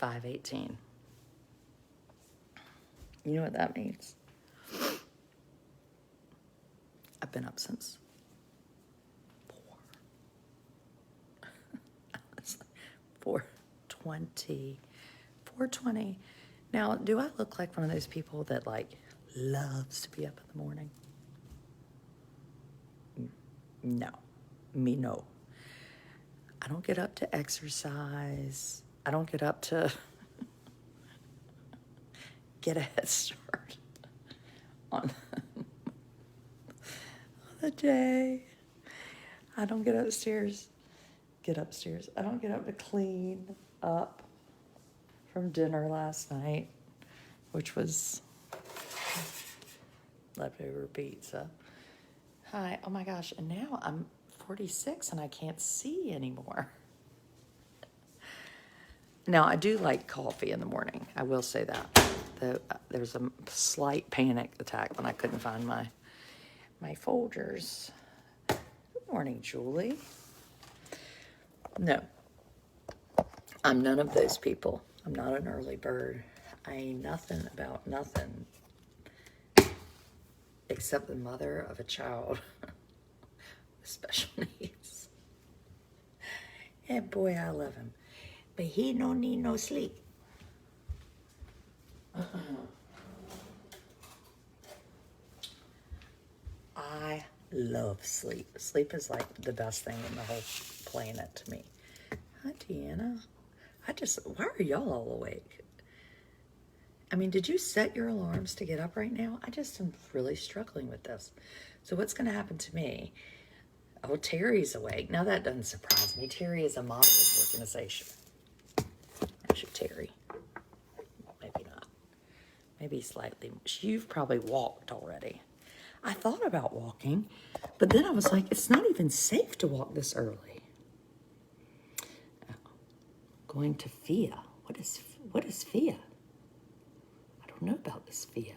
5:18. You know what that means? I've been up since 4:20. 4:20. Now, do I look like one of those people that like loves to be up in the morning? No. Me, no. I don't get up to exercise. I don't get up to get a head start on the day. I don't get upstairs. I don't get up to clean up from dinner last night, which was leftover pizza. Hi, oh my gosh, and now I'm 46 and I can't see anymore. Now, I do like coffee in the morning. I will say that. There was a slight panic attack when I couldn't find my Folgers. Good morning, Julie. No, I'm none of those people. I'm not an early bird. I ain't nothing about nothing except the mother of a child with special needs. And boy, I love him. But he don't need no sleep. I love sleep. Sleep is like the best thing in the whole planet to me. Hi, Deanna. Why are y'all all awake? I mean, did you set your alarms to get up right now? I just am really struggling with this. So what's going to happen to me? Oh, Terry's awake. Now that doesn't surprise me. Terry is a model of organization. Actually, Terry. Maybe not. Maybe slightly. You've probably walked already. I thought about walking, but then I was like, it's not even safe to walk this early. Oh, going to FIA. What is FIA? I don't know about this FIA.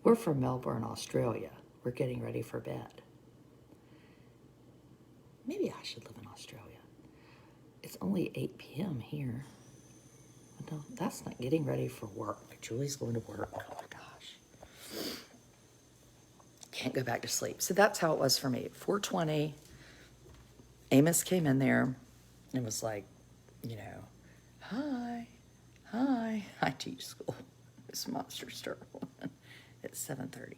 We're from Melbourne, Australia. We're getting ready for bed. Maybe I should live in Australia. It's only 8 p.m. here. No, that's not getting ready for work. Julie's going to work. Oh my gosh. Can't go back to sleep. So that's how it was for me. 4:20, Amos came in there and was like, hi. I teach school. This monster start at 7:30.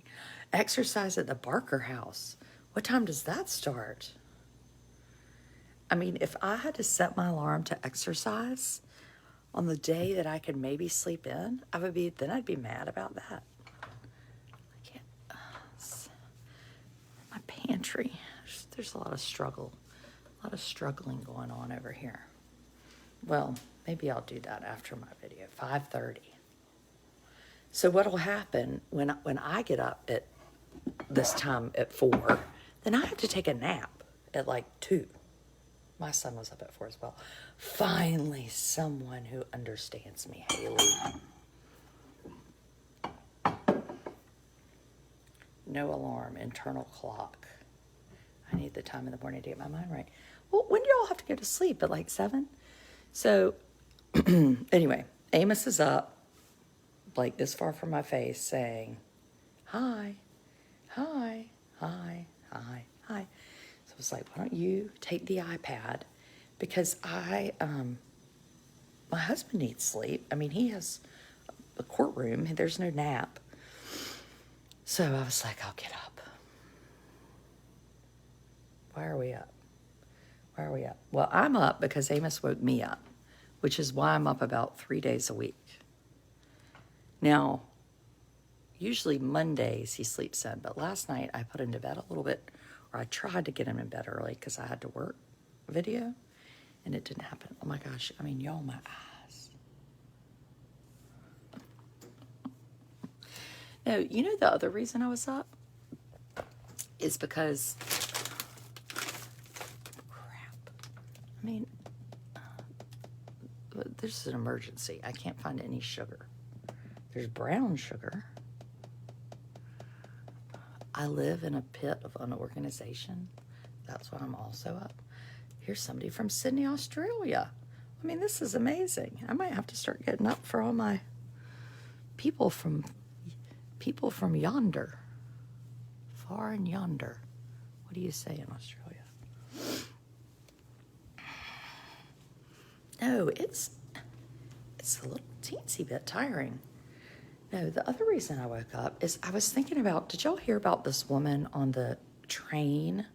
Exercise at the Barker house. What time does that start? I mean, if I had to set my alarm to exercise on the day that I could maybe sleep in, I'd be mad about that. I can't. My pantry. There's a lot of struggling going on over here. Well, maybe I'll do that after my video. 5:30. So what'll happen when I get up at this time at 4, then I have to take a nap at like 2. My son was up at 4 as well. Finally, someone who understands me, Haley. No alarm, internal clock. I need the time in the morning to get my mind right. Well, when do y'all have to go to sleep? At like 7? So, anyway, Amos is up, like this far from my face, saying, hi. So I was like, why don't you take the iPad? Because my husband needs sleep. I mean, he has a courtroom. There's no nap. So I was like, I'll get up. Why are we up? Well, I'm up because Amos woke me up, which is why I'm up about 3 days a week. Now, usually Mondays he sleeps in, but last night I put him to bed a little bit, or I tried to get him in bed early because I had to work video, and it didn't happen. Oh my gosh, I mean, y'all, my eyes. No, you know the other reason I was up is because, crap. I mean, there's an emergency. I can't find any sugar. There's brown sugar. I live in a pit of unorganization. That's why I'm also up. Here's somebody from Sydney, Australia. I mean, this is amazing. I might have to start getting up for all my people from yonder, far and yonder. What do you say in Australia? No, it's a little teensy bit tiring. No, the other reason I woke up is I was thinking about, did y'all hear about this woman on the train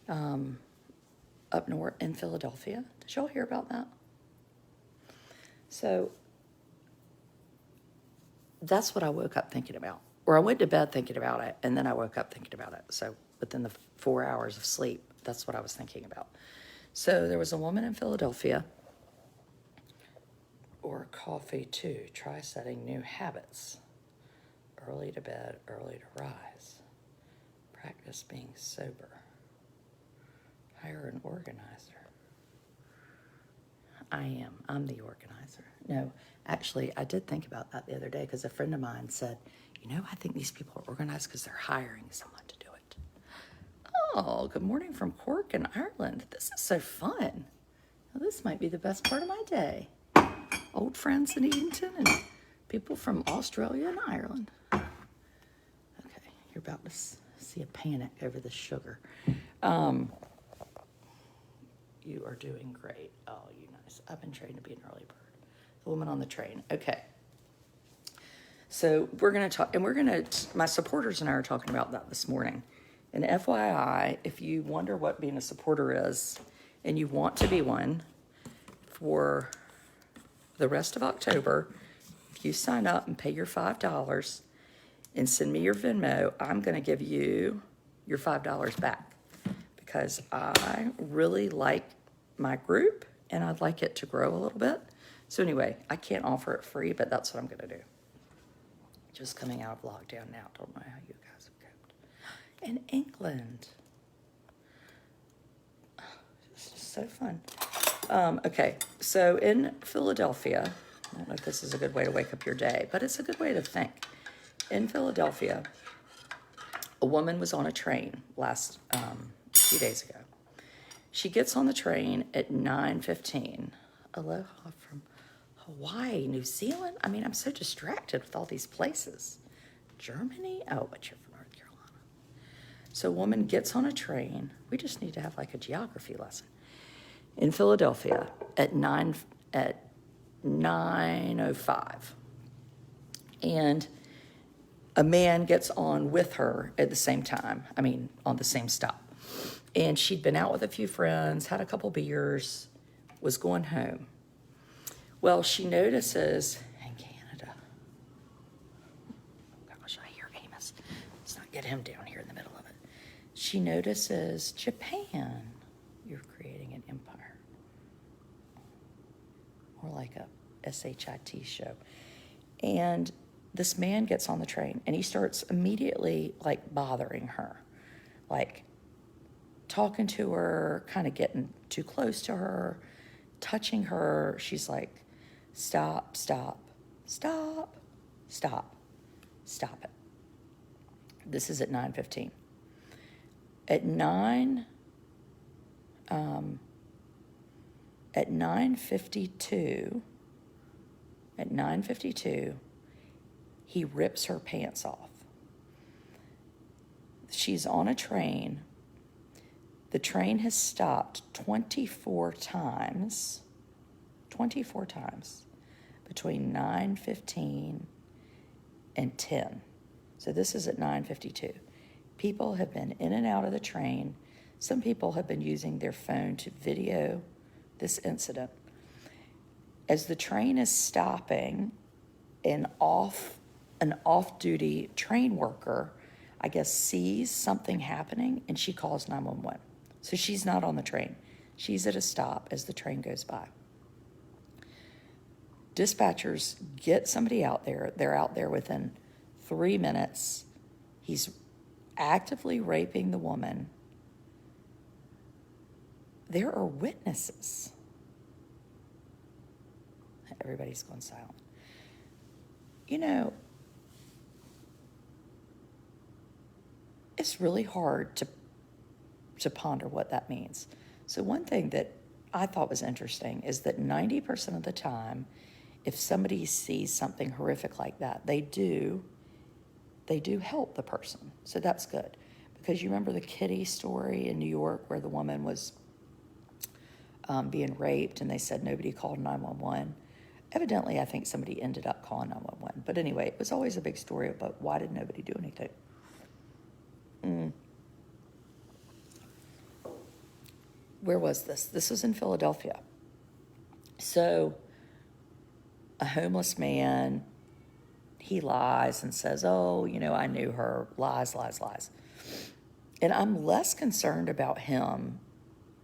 up north in Philadelphia? Did y'all hear about that? So that's what I woke up thinking about. Or I went to bed thinking about it, and then I woke up thinking about it. So within the 4 hours of sleep, that's what I was thinking about. So there was a woman in Philadelphia, or coffee too. Try setting new habits. Early to bed, early to rise. Practice being sober. Hire an organizer. I'm the organizer. No, actually, I did think about that the other day because a friend of mine said, I think these people are organized because they're hiring someone to do it. Oh, good morning from Cork in Ireland. This is so fun. Well, this might be the best part of my day. Old friends in Edenton and people from Australia and Ireland. Okay, you're about to see a panic over the sugar. You are doing great. Oh, you nice. I've been trained to be an early bird. The woman on the train. Okay. So we're going to talk, and my supporters and I are talking about that this morning. And FYI, if you wonder what being a supporter is, and you want to be one for the rest of October, if you sign up and pay your $5 and send me your Venmo, I'm going to give you your $5 back because I really like my group and I'd like it to grow a little bit. So anyway, I can't offer it free, but that's what I'm going to do. Just coming out of lockdown now. Don't know how you guys have coped. In England. It's just so fun. Okay, so in Philadelphia, I don't know if this is a good way to wake up your day, but it's a good way to think. In Philadelphia, a woman was on a train last few days ago. She gets on the train at 9:15. Aloha from Hawaii, New Zealand. I mean, I'm so distracted with all these places. Germany? Oh, but you're from North Carolina. So a woman gets on a train. We just need to have like a geography lesson. In Philadelphia at 9:05. And a man gets on with her at the same time. I mean, on the same stop. And she'd been out with a few friends, had a couple beers, was going home. Well, she notices in Canada, gosh, I hear Amos. Let's not get him down here in the middle of it. She notices Japan. You're creating an empire. More like a SHIT show. And this man gets on the train and he starts immediately like bothering her, like talking to her, kind of getting too close to her, touching her. She's like, stop, stop, stop, stop, stop it. This is at 9:15. At 9:52, he rips her pants off. She's on a train. The train has stopped 24 times between 9:15 and 10. So this is at 9:52. People have been in and out of the train. Some people have been using their phone to video this incident. As the train is stopping, an off-duty train worker, I guess, sees something happening and she calls 911. So she's not on the train. She's at a stop as the train goes by. Dispatchers get somebody out there. They're out there within 3 minutes. He's actively raping the woman. There are witnesses. Everybody's going silent. It's really hard to ponder what that means. So one thing that I thought was interesting is that 90% of the time, if somebody sees something horrific like that, they do help the person. So that's good. Because you remember the Kitty story in New York where the woman was being raped and they said nobody called 911. Evidently, I think somebody ended up calling 911. But anyway, it was always a big story about why did nobody do anything. Where was this? This was in Philadelphia. So a homeless man, he lies and says, oh, I knew her. Lies, lies, lies. And I'm less concerned about him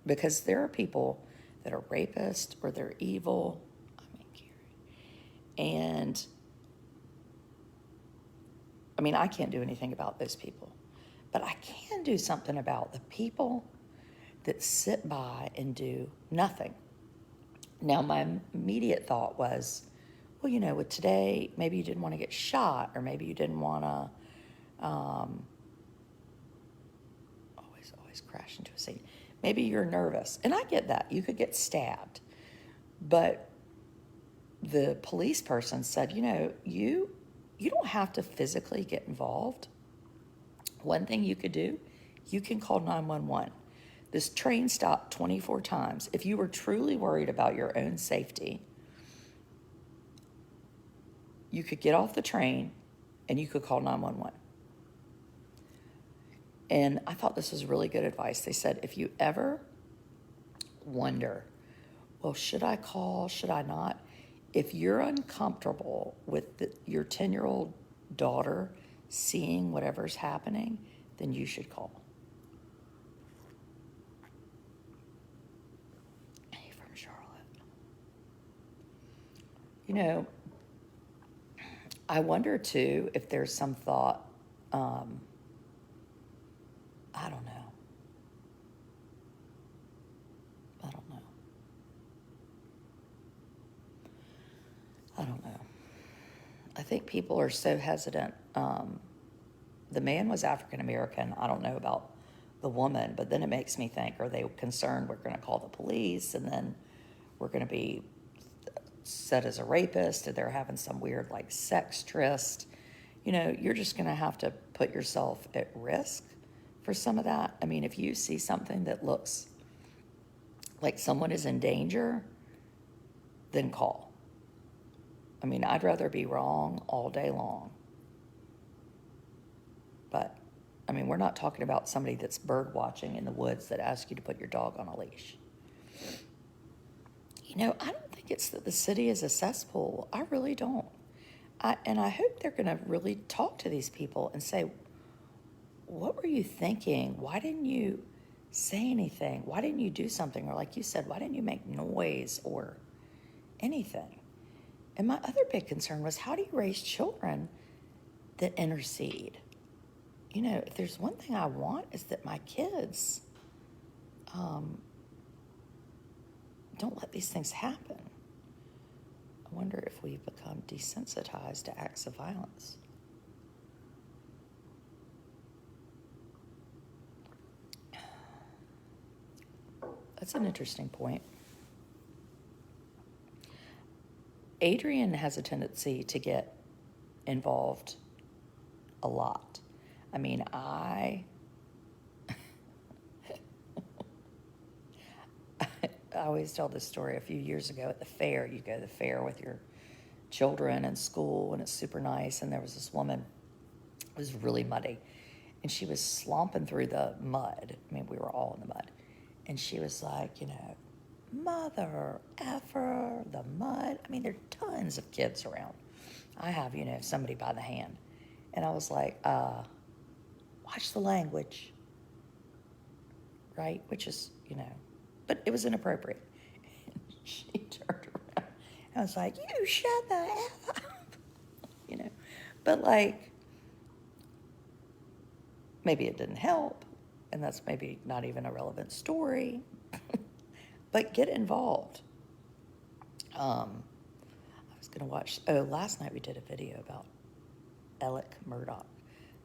because there are people that are rapists or they're evil. And I can't do anything about those people. But I can do something about the people that sit by and do nothing. Now, my immediate thought was, well, with today, maybe you didn't want to get shot, or maybe you didn't want to always crash into a scene. Maybe you're nervous. And I get that. You could get stabbed. But the police person said, you don't have to physically get involved. One thing you could do, you can call 911. This train stopped 24 times. If you were truly worried about your own safety, you could get off the train and you could call 911. And I thought this was really good advice. They said, if you ever wonder, well, should I call, should I not? If you're uncomfortable with your 10-year-old daughter seeing whatever's happening, then you should call. Hey, from Charlotte. I wonder too if there's some thought, I don't know. I think people are so hesitant. The man was African American. I don't know about the woman, but then it makes me think, are they concerned we're going to call the police and then we're going to be set as a rapist and they're having some weird sex tryst? You're just going to have to put yourself at risk for some of that. If you see something that looks like someone is in danger, then call. I'd rather be wrong all day long. But, we're not talking about somebody that's bird watching in the woods that asks you to put your dog on a leash. I don't think it's that the city is a cesspool. I really don't. And I hope they're going to really talk to these people and say, what were you thinking? Why didn't you say anything? Why didn't you do something? Or like you said, why didn't you make noise or anything? And my other big concern was, how do you raise children that intercede? If there's one thing I want is that my kids don't let these things happen. I wonder if we've become desensitized to acts of violence. That's an interesting point. Adrian has a tendency to get involved a lot. I always tell this story. A few years ago at the fair, you go to the fair with your children and school, and it's super nice. And there was this woman, it was really muddy, and she was slomping through the mud. We were all in the mud. And she was like, mother effer, the mud. There are tons of kids around. I have, somebody by the hand. And I was like, watch the language, right? Which is, but it was inappropriate. And she turned around. I was like, you shut the F up. But maybe it didn't help. And that's maybe not even a relevant story. But get involved. I was going to watch, last night we did a video about Alec Murdoch.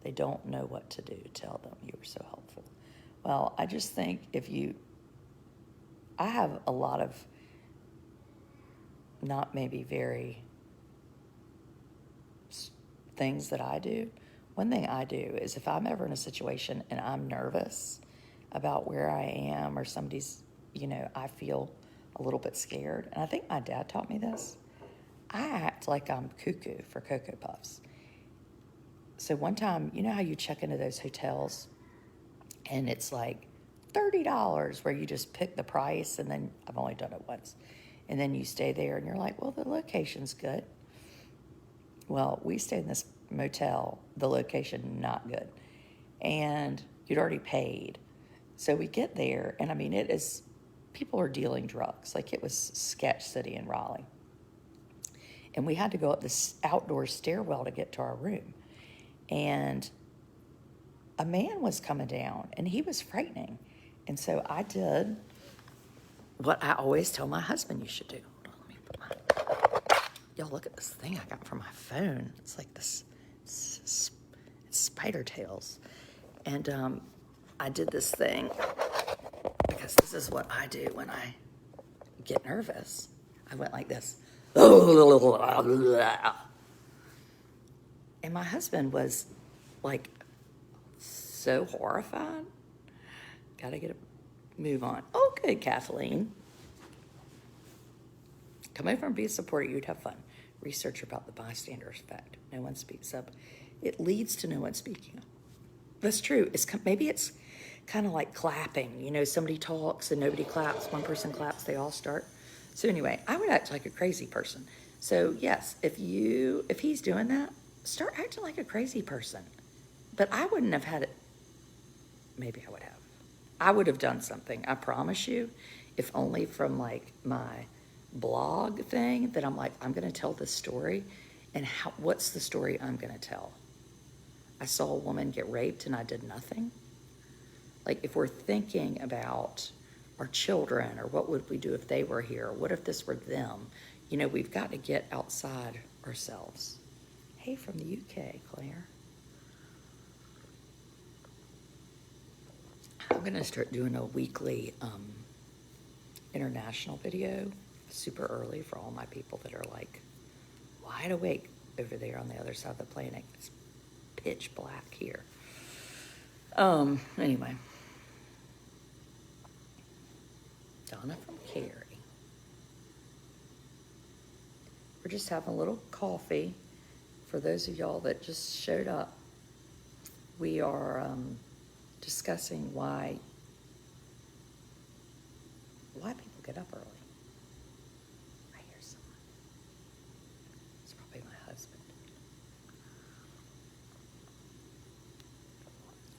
They don't know what to do. Tell them. You were so helpful. Well, I just think if you I have a lot of not maybe very things that I do. One thing I do is if I'm ever in a situation and I'm nervous about where I am or somebody's, I feel a little bit scared. And I think my dad taught me this. I act like I'm cuckoo for Cocoa Puffs. So one time, you know how you check into those hotels and it's like $30 where you just pick the price, and then I've only done it once. And then you stay there and you're like, well, the location's good. Well, we stayed in this motel, the location not good. And you'd already paid. So we get there, and I mean, people are dealing drugs. Like, it was sketch city in Raleigh. And we had to go up this outdoor stairwell to get to our room. And a man was coming down, and he was frightening. And so I did what I always tell my husband you should do. Hold on, let me put y'all look at this thing I got from my phone. It's like this, it's spider tails. And I did this thing because this is what I do when I get nervous. I went like this. And my husband was like so horrified. Gotta get a move on. Oh, good, Kathleen. Come over and be a supporter. You'd have fun. Research about the bystander effect. No one speaks up. It leads to no one speaking up. That's true. Maybe it's kind of like clapping. Somebody talks and nobody claps. One person claps, they all start. So anyway, I would act like a crazy person. So yes, if he's doing that, start acting like a crazy person. But I wouldn't have had it. Maybe I would have. I would have done something, I promise you, if only from like my blog thing that I'm like, I'm going to tell this story, and what's the story I'm going to tell? I saw a woman get raped and I did nothing. Like, if we're thinking about our children, or what would we do if they were here? What if this were them? We've got to get outside ourselves. Hey, from the UK, Claire. I'm going to start doing a weekly international video super early for all my people that are like wide awake over there on the other side of the planet. It's pitch black here. Anyway. Donna from Cary. We're just having a little coffee. For those of y'all that just showed up, we are discussing why people get up early. I hear someone. It's probably my husband.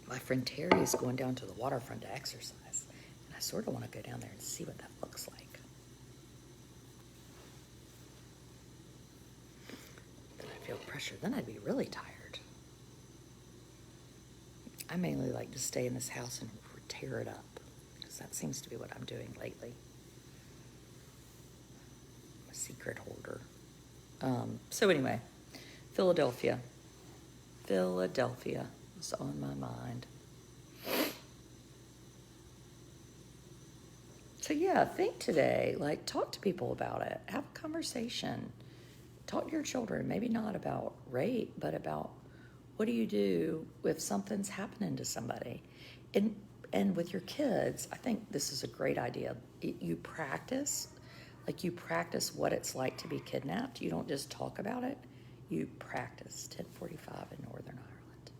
My friend Terry is going down to the waterfront to exercise, and I sort of want to go down there and see what that looks like. Then I feel pressure. Then I'd be really tired. I mainly like to stay in this house and tear it up, because that seems to be what I'm doing lately. I'm a secret holder. So anyway, Philadelphia is on my mind. So yeah, think today, like, talk to people about it. Have a conversation. Talk to your children, maybe not about rape, but about what do you do if something's happening to somebody? And with your kids, I think this is a great idea. You practice what it's like to be kidnapped. You don't just talk about it. You practice. 10:45 in Northern Ireland.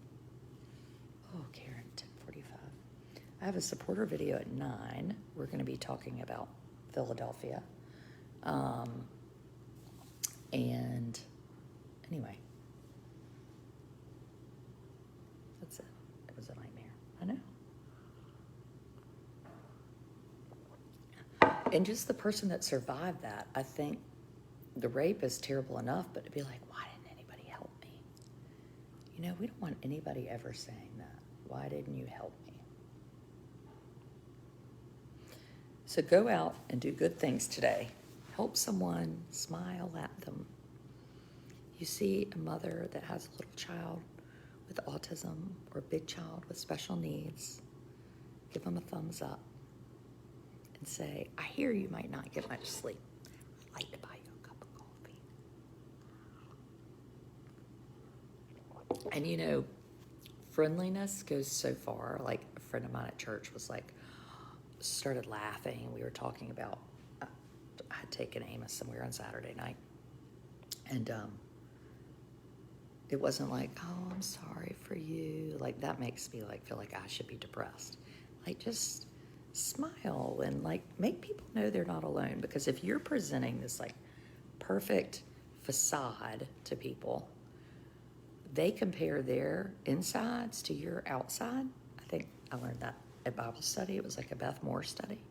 Oh, Karen, 10:45. I have a supporter video at 9. We're going to be talking about Philadelphia. And anyway. That's it. It was a nightmare. I know. And just the person that survived that, I think the rape is terrible enough, but to be like, why didn't anybody help me? We don't want anybody ever saying that. Why didn't you help me? So go out and do good things today. Help someone, smile at them. You see a mother that has a little child with autism, or a big child with special needs, give them a thumbs up and say, I hear you might not get much sleep. I'd like to buy you a cup of coffee. And you know, friendliness goes so far. Like a friend of mine at church was like, started laughing. We were talking about, I had taken Amos somewhere on Saturday night. And it wasn't like, oh, I'm sorry for you. Like that makes me like feel like I should be depressed. Like just smile and like make people know they're not alone. Because if you're presenting this like perfect facade to people, they compare their insides to your outside. I think I learned that at Bible study. It was like a Beth Moore study.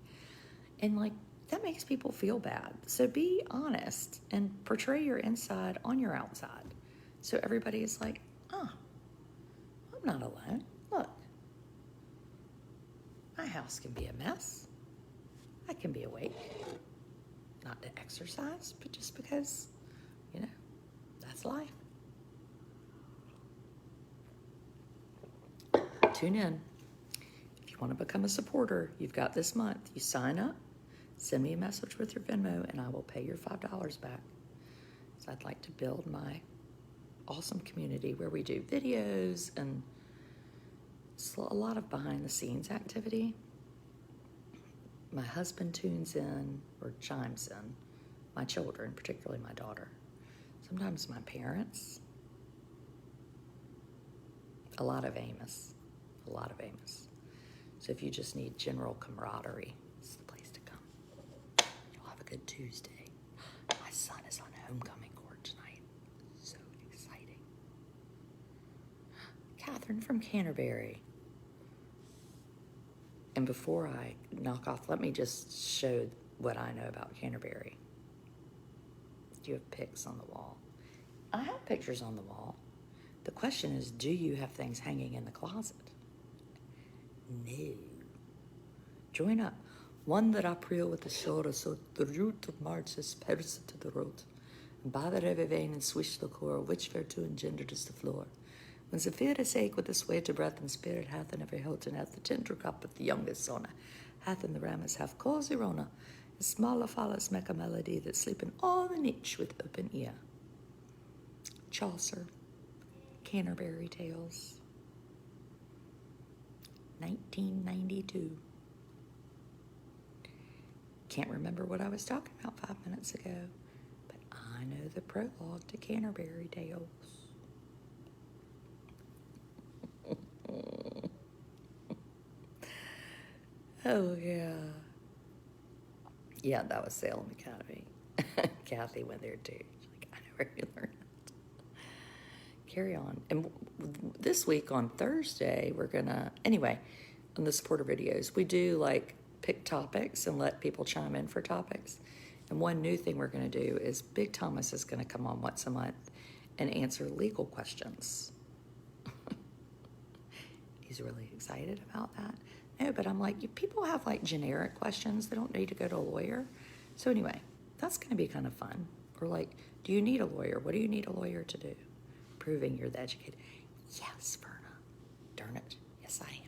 And like that makes people feel bad. So be honest and portray your inside on your outside. So everybody is like, oh, I'm not alone. Look, my house can be a mess. I can be awake. Not to exercise, but just because, you know, that's life. Tune in. If you want to become a supporter, you've got this month. You sign up, send me a message with your Venmo, and I will pay your $5 back. So I'd like to build my awesome community where we do videos and a lot of behind the scenes activity. My husband tunes in or chimes in, my children, particularly my daughter. Sometimes my parents. A lot of Amos. So if you just need general camaraderie, it's the place to come. You'll have a good Tuesday. My son is on homecoming court tonight. So exciting. Catherine from Canterbury. And before I knock off, let me just show what I know about Canterbury. Do you have pics on the wall? I have pictures on the wall. The question is, do you have things hanging in the closet? No. Join up. 1 april with the shore, so the route of March is pierced to the road. And by the river vein and swish the core, which whereto engendered is the floor. When Zephyr is ache with the sway to breath and spirit hath in every hilt, and hath the tender cup of the youngest sona, hath in the ramus half cause Irona, and smaller follows make a melody that sleep in all the niche with open ear. Chaucer, Canterbury Tales, 1992. Can't remember what I was talking about 5 minutes ago, but I know the prologue to Canterbury Tales. Oh, yeah. Yeah, that was Salem Academy. Kathy went there too. She's like, I know where you learned it. Carry on. And this week on Thursday, we're going to, anyway, on the supporter videos, we do like pick topics and let people chime in for topics. And one new thing we're going to do is Big Thomas is going to come on once a month and answer legal questions. He's really excited about that. No, but I'm like, people have like generic questions. They don't need to go to a lawyer. So anyway, that's going to be kind of fun. Or like, do you need a lawyer? What do you need a lawyer to do? Proving you're the educated. Yes, Verna. Darn it. Yes, I am.